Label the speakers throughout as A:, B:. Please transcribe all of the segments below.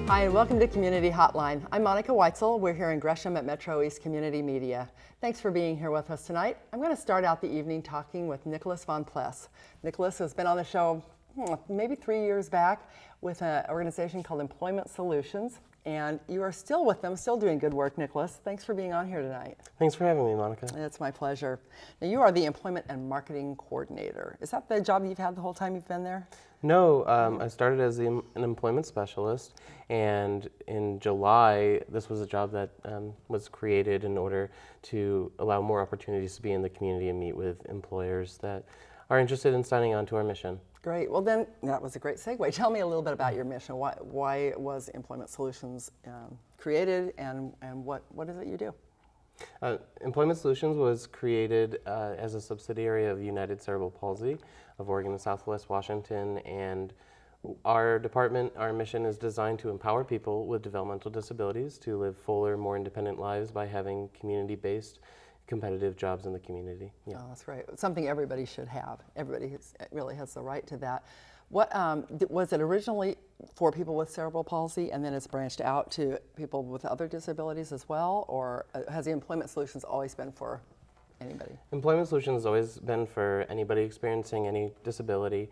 A: Hi, and welcome to Community Hotline. I'm Monica Weitzel. We're here in Gresham at MetroEast Community Media. Thanks for being here with us tonight. I'm going to start out the evening talking with Nicholas Von Pless. Nicholas has been on the show maybe 3 years back with an organization called Employment Solutions, and you are still with them, still doing good work, Nicholas. Thanks for being on here tonight.
B: Thanks for having me, Monica.
A: It's my pleasure. Now, you are the Employment and Marketing Coordinator. Is that the job you've had the whole time you've been there?
B: No, I started as an employment specialist, and in July, this was a job that was created in order to allow more opportunities to be in the community and meet with employers that are interested in signing on to our mission.
A: Great. Well, then that was a great segue. Tell me a little bit about your mission. Why was Employment Solutions created, and what is it you do?
B: Employment Solutions was created as a subsidiary of United Cerebral Palsy of Oregon and Southwest Washington, and our department, our mission is designed to empower people with developmental disabilities to live fuller, more independent lives by having community-based competitive jobs in the community.
A: Yeah. Oh, that's right. It's something everybody should have. Everybody really has the right to that. What was it originally for people with cerebral palsy, and then it's branched out to people with other disabilities as well, or has the Employment Solutions always been for anybody?
B: Employment Solutions has always been for anybody experiencing any disability.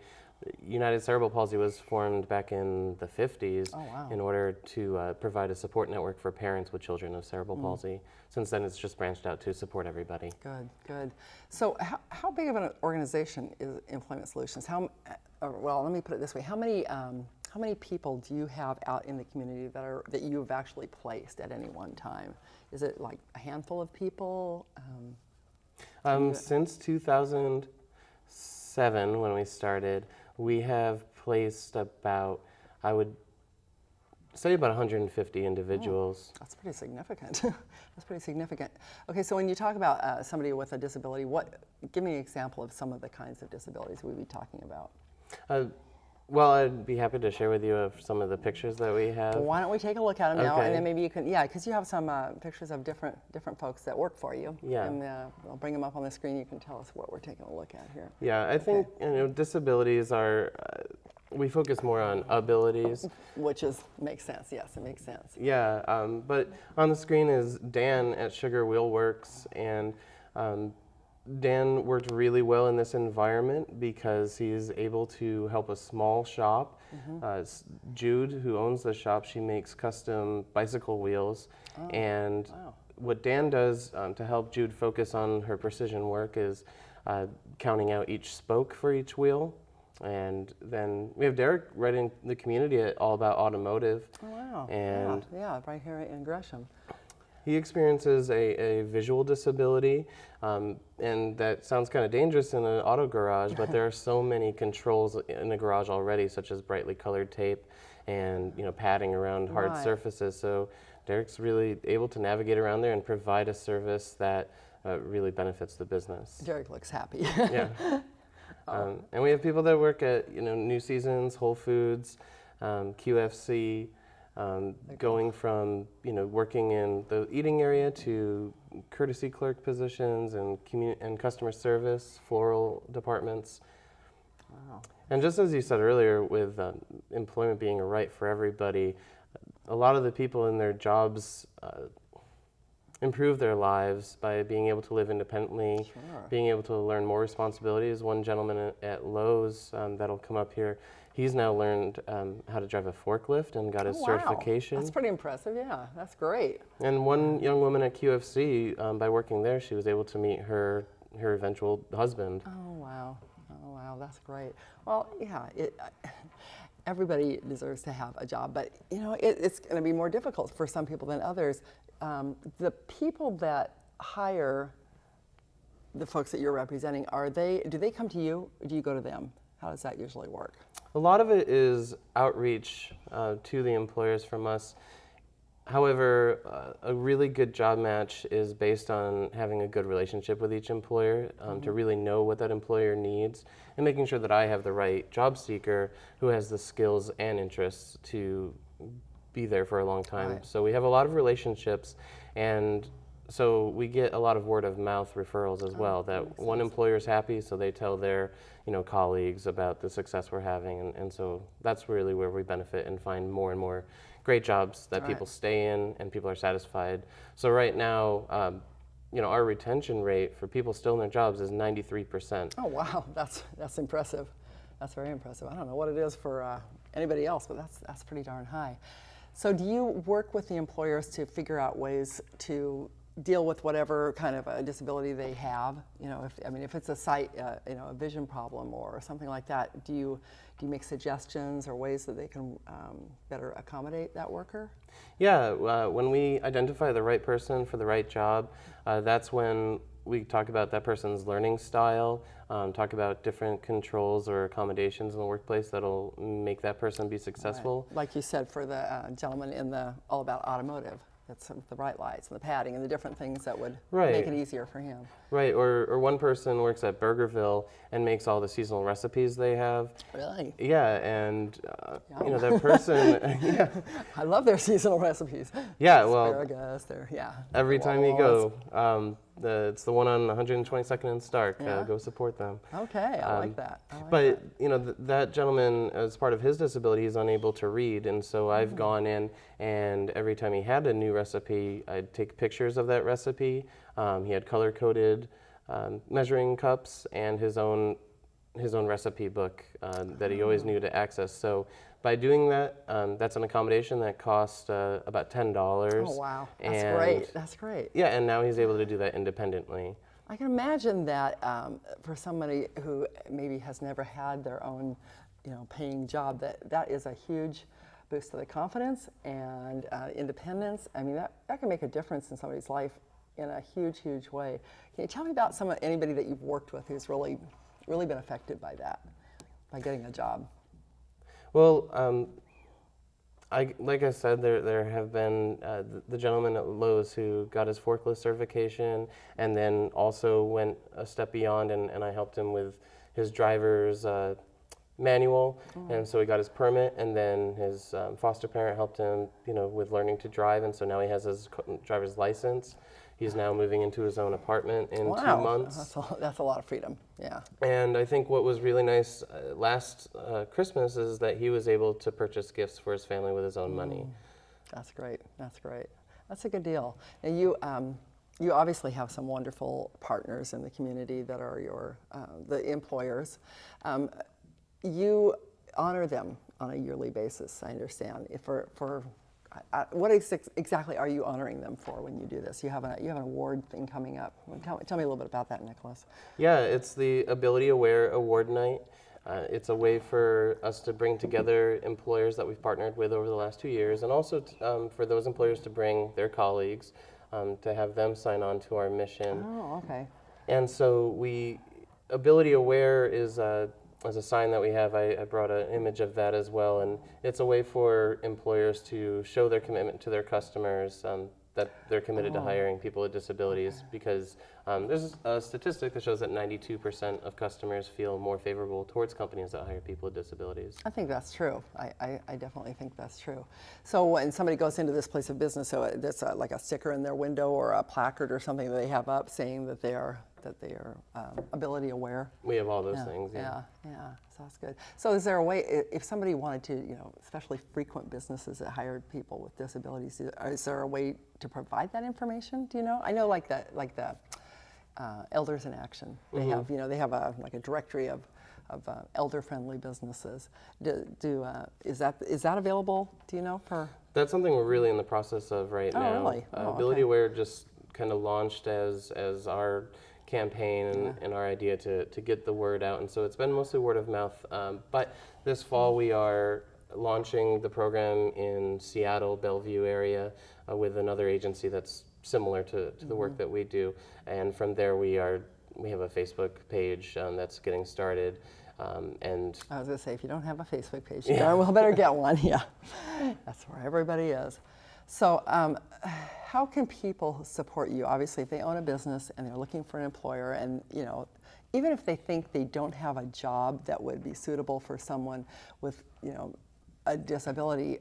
B: United Cerebral Palsy was formed back in the 50s in order to provide a support network for parents with children of cerebral palsy. Since then, it's just branched out to support everybody.
A: Good, good. So how big of an organization is Employment Solutions? Well, let me put it this way. How many people do you have out in the community that you've actually placed at any one time? Is it like a handful of people?
B: Since 2007, when we started, we have placed about, I would say about 150 individuals.
A: Oh, that's pretty significant. That's pretty significant. Okay, so when you talk about somebody with a disability, give me an example of some of the kinds of disabilities we'd be talking about.
B: Well, I'd be happy to share with you some of the pictures that we have.
A: Well, why don't we take a look at them now, and then maybe you can, because you have some pictures of different folks that work for you.
B: Yeah.
A: And I'll bring them up on the screen. You can tell us what we're taking a look at here.
B: Yeah, I think disabilities are, we focus more on abilities.
A: Which makes sense, yes, it makes sense.
B: Yeah, but on the screen is Dan at Sugar Wheel Works, and Dan worked really well in this environment because he's able to help a small shop. Jude, who owns the shop, she makes custom bicycle wheels. And what Dan does to help Jude focus on her precision work is counting out each spoke for each wheel. And then we have Derek right in the community at All About Automotive.
A: Oh, wow.
B: And
A: yeah, right here in Gresham.
B: He experiences a visual disability, and that sounds kind of dangerous in an auto garage, but there are so many controls in the garage already, such as brightly colored tape and padding around hard surfaces. So Derek's really able to navigate around there and provide a service that really benefits the business.
A: Derek looks happy.
B: Yeah. And we have people that work at New Seasons, Whole Foods, QFC. Going from working in the eating area to courtesy clerk positions and customer service, floral departments.
A: Wow.
B: And just as you said earlier, with employment being a right for everybody, a lot of the people in their jobs improve their lives by being able to live independently, being able to learn more responsibilities. One gentleman at Lowe's that'll come up here, he's now learned how to drive a forklift and got his certification.
A: That's pretty impressive, yeah, that's great.
B: And one young woman at QFC, by working there, she was able to meet her eventual husband.
A: Oh, wow. Oh, wow, that's great. Well, yeah, everybody deserves to have a job, but it's going to be more difficult for some people than others. The people that hire the folks that you're representing, do they come to you, or do you go to them? How does that usually work?
B: A lot of it is outreach to the employers from us. However, a really good job match is based on having a good relationship with each employer to really know what that employer needs and making sure that I have the right job seeker who has the skills and interests to be there for a long time. Right. So we have a lot of relationships, and so we get a lot of word of mouth referrals as well, that one employer is happy, so they tell their colleagues about the success we're having, and so that's really where we benefit and find more and more great jobs that
A: Right.
B: people stay in and people are satisfied. So right now, our retention rate for people still in their jobs is 93%.
A: Oh wow, that's impressive. That's very impressive. I don't know what it is for anybody else, but that's pretty darn high. So do you work with the employers to figure out ways to deal with whatever kind of a disability they have? If it's a sight, a vision problem or something like that, do you make suggestions or ways that they can better accommodate that worker?
B: Yeah, when we identify the right person for the right job, that's when we talk about that person's learning style, talk about different controls or accommodations in the workplace that'll make that person be successful.
A: Right. Like you said, for the gentleman in the All About Automotive, it's the bright lights and the padding and the different things that would make it easier for him.
B: Right, or one person works at Burgerville and makes all the seasonal recipes they have.
A: Really?
B: Yeah, and that person, yeah.
A: I love their seasonal recipes.
B: Yeah, well,
A: asparagus,
B: every time you go, it's the one on 122nd and Stark.
A: Yeah.
B: Go support them.
A: Okay, I like that.
B: But that gentleman, as part of his disability, he's unable to read, and so I've gone in, and every time he had a new recipe, I'd take pictures of that recipe. He had color-coded measuring cups and his own recipe book that he always knew to access. So by doing that, that's an accommodation that cost about $10.
A: Oh wow, that's great. That's great.
B: Yeah, and now he's able to do that independently.
A: I can imagine that for somebody who maybe has never had their own, paying job, that is a huge boost to the confidence and independence. I mean, that can make a difference in somebody's life in a huge, huge way. Can you tell me about anybody that you've worked with who's really been affected by that, by getting a job?
B: Well, like I said, there have been the gentleman at Lowe's who got his forklift certification and then also went a step beyond, and I helped him with his driver's manual, and so he got his permit, and then his foster parent helped him, with learning to drive, and so now he has his driver's license. He's now moving into his own apartment in 2 months.
A: That's a lot of freedom, yeah.
B: And I think what was really nice last Christmas is that he was able to purchase gifts for his family with his own money.
A: That's great, that's great. That's a good deal. And you obviously have some wonderful partners in the community that are the employers. You honor them on a yearly basis, I understand. What exactly are you honoring them for when you do this? You have an award thing coming up. Tell me a little bit about that, Nicholas.
B: Yeah, it's the Ability Aware Award Night. It's a way for us to bring together employers that we've partnered with over the last 2 years, and also for those employers to bring their colleagues to have them sign on to our mission.
A: Oh, okay.
B: And so Ability Aware is as a sign that we have. I brought an image of that as well, and it's a way for employers to show their commitment to their customers, that they're committed to hiring people with disabilities, because there's a statistic that shows that 92% of customers feel more favorable towards companies that hire people with disabilities.
A: I think that's true. I definitely think that's true. So when somebody goes into this place of business, so there's like a sticker in their window or a placard or something that they have up saying that they are ability aware.
B: We have all those things.
A: Yeah. So that's good. So is there a way, if somebody wanted to, especially frequent businesses that hired people with disabilities, is there a way to provide that information? Do you know? I know like the Elders in Action. They have they have a directory of elder-friendly businesses. Is that available? Do you know for?
B: That's something we're really in the process of right now.
A: Really? Oh,
B: Ability Aware just kind of launched as our campaign and our idea to get the word out, and so it's been mostly word of mouth. But this fall we are launching the program in Seattle, Bellevue area with another agency that's similar to the work that we do, and from there we have a Facebook page that's getting started. And
A: I was going to say, if you don't have a Facebook page, you better get one. Yeah, that's where everybody is. So how can people support you? Obviously, if they own a business and they're looking for an employer, and even if they think they don't have a job that would be suitable for someone with a disability,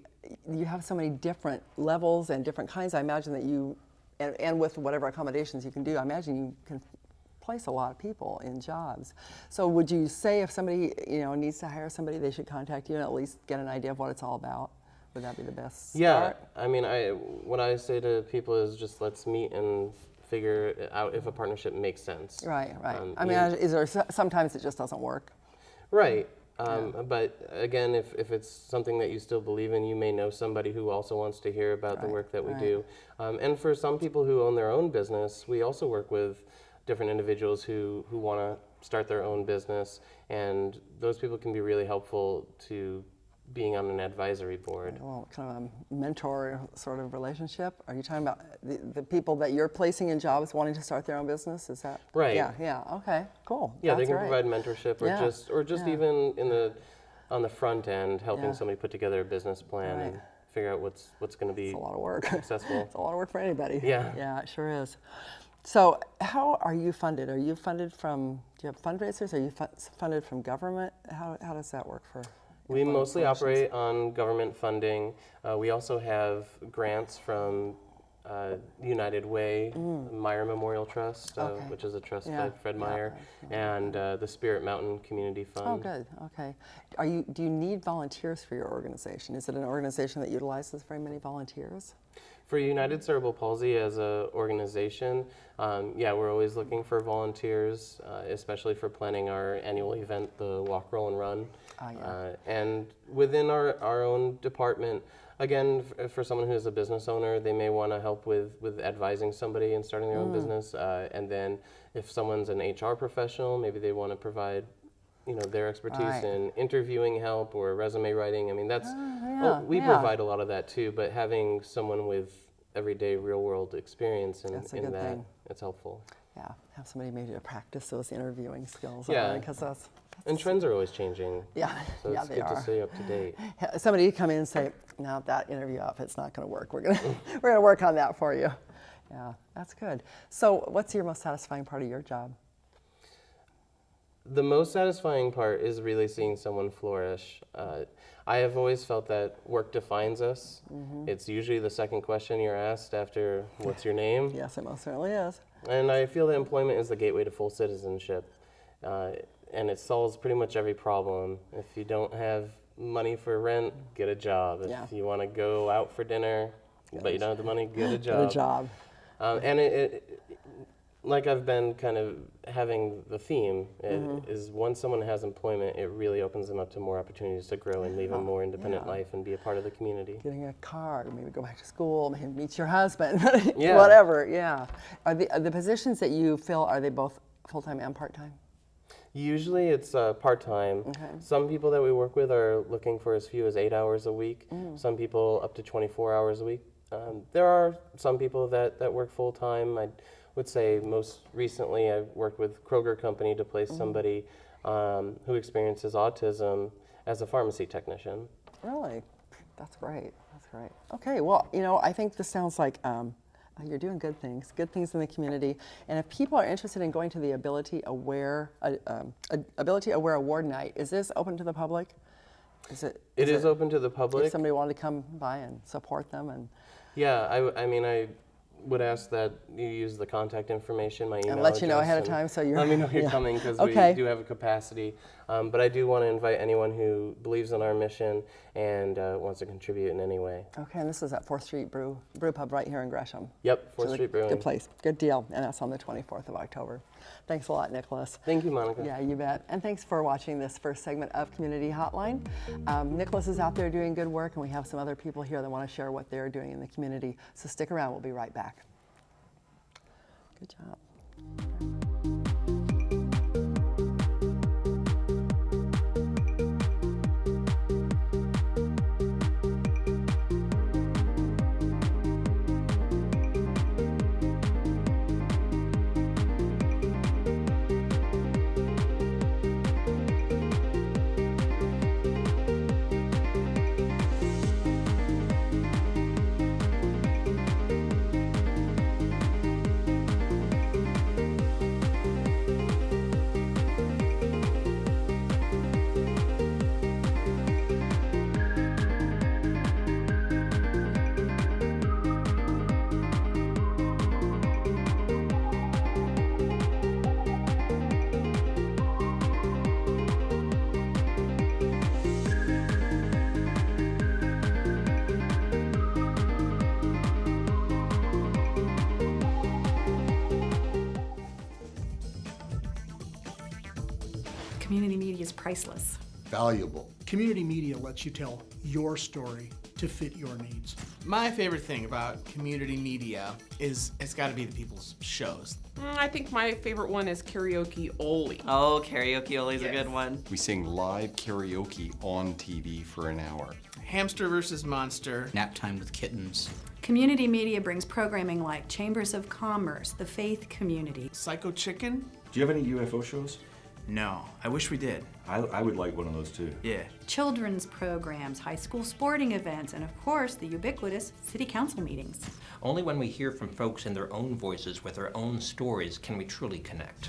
A: you have so many different levels and different kinds. I imagine that you, and with whatever accommodations you can do, I imagine you can place a lot of people in jobs. So would you say if somebody needs to hire somebody, they should contact you and at least get an idea of what it's all about? Would that be the best
B: Yeah,
A: start?
B: I mean, what I say to people is just let's meet and figure out if a partnership makes sense.
A: Right. I
B: you
A: mean,
B: know,
A: is there sometimes it just doesn't work?
B: right. But again, if it's something that you still believe in, you may know somebody who also wants to hear about the
A: Right,
B: work that we
A: right.
B: do. And for some people who own their own business, we also work with different individuals who want to start their own business, and those people can be really helpful to being on an advisory board.
A: Well, kind of a mentor sort of relationship. Are you talking about the people that you're placing in jobs wanting to start their own business? Is that
B: Right.
A: Yeah. Okay. Cool.
B: Yeah, they
A: That's
B: can
A: great.
B: provide mentorship, or
A: Yeah,
B: just
A: yeah.
B: even on the front end, helping
A: Yeah.
B: somebody put together a business plan
A: Right.
B: and figure out what's going to be
A: It's a lot of work.
B: successful.
A: It's a lot of work for anybody.
B: Yeah.
A: Yeah, it sure is. So, how are you funded? Are you funded from? Do you have fundraisers? Are you funded from government? How does that work for?
B: We
A: employment
B: mostly
A: relations?
B: operate on government funding. We also have grants from United Way, Meyer Memorial Trust,
A: Okay.
B: which is a trust
A: Yeah,
B: by Fred
A: yeah,
B: Meyer, and the Spirit Mountain Community Fund.
A: Oh, good. Okay. Do you need volunteers for your organization? Is it an organization that utilizes very many volunteers?
B: For United Cerebral Palsy as an organization, yeah, we're always looking for volunteers, especially for planning our annual event, the Walk, Roll, and Run.
A: Oh, yeah.
B: And within our own department, again, for someone who's a business owner, they may want to help with advising somebody in starting their own business. And then if someone's an HR professional, maybe they want to provide their expertise
A: Right.
B: in interviewing help or resume writing. I mean, that's
A: yeah,
B: we
A: yeah.
B: provide a lot of that too, but having someone with everyday real world experience
A: That's a
B: in
A: good
B: that,
A: thing.
B: it's helpul.
A: Yeah, have somebody maybe to practice those interviewing skills.
B: Yeah.
A: Because that's
B: And trends are always changing.
A: yeah,
B: So
A: yeah,
B: it's
A: they
B: good to
A: are.
B: stay up to date.
A: Somebody come in and say, "No, that interview up, it's not going to work. We're gonna work on that for you." Yeah, that's good. So, what's your most satisfying part of your job?
B: The most satisfying part is really seeing someone flourish. I have always felt that work defines us. It's usually the second question you're asked after, "What's your name?"
A: Yes, it most certainly is.
B: And I feel that employment is the gateway to full citizenship. And it solves pretty much every problem. If you don't have money for rent, get a job. If
A: Yeah.
B: you want to go out for dinner, but you don't have the money, get a job.
A: Good job.
B: And it, like I've been kind of having the theme, is once someone has employment, it really opens them up to more opportunities to grow and live a more independent
A: yeah.
B: life and be a part of the community.
A: Getting a car, maybe go back to school, maybe meet your husband,
B: Yeah.
A: whatever. Yeah. Are the positions that you fill, are they both full-time and part-time?
B: Usually it's part-time.
A: Okay.
B: Some people that we work with are looking for as few as 8 hours a week. Some people up to 24 hours a week. There are some people that work full-time. I would say most recently I've worked with Kroger Company to place somebody who experiences autism as a pharmacy technician.
A: Really? That's great. That's great. Okay, well, I think this sounds like you're doing good things in the community. And if people are interested in going to the Ability Aware Award Night, is this open to the public?
B: It is open to the public.
A: If somebody wanted to come by and support them and
B: Yeah, I mean, I would ask that you use the contact information, my email
A: let you know
B: address,
A: ahead of
B: and
A: time so you're
B: let me know you're
A: yeah.
B: coming because
A: Okay.
B: we do have a capacity. But I do want to invite anyone who believes in our mission and wants to contribute in any way.
A: Okay, and this is at 4th Street Brew Pub right here in Gresham.
B: Yep, 4th
A: Really
B: Street Brewing.
A: Good place, good deal, and that's on the 24th of October. Thanks a lot, Nicholas.
B: Thank you, Monica.
A: Yeah, you bet. And thanks for watching this first segment of Community Hotline. Nicholas is out there doing good work, and we have some other people here that want to share what they're doing in the community. So stick around, we'll be right back. Good job.
C: Community media is priceless.
D: Valuable.
E: Community media lets you tell your story to fit your needs.
F: My favorite thing about community media is it's got to be the people's shows.
G: I think my favorite one is Karaoke Oli.
H: Oh, Karaoke Oli's a good one.
I: We sing live karaoke on TV for an hour.
F: Hamster versus Monster.
J: Nap time with kittens.
C: Community media brings programming like Chambers of Commerce, the faith community.
F: Psycho Chicken.
K: Do you have any UFO shows?
J: No, I wish we did.
K: I would like one of those too.
J: Yeah.
C: Children's programs, high school sporting events, and of course the ubiquitous city council meetings.
L: Only when we hear from folks in their own voices with their own stories can we truly connect.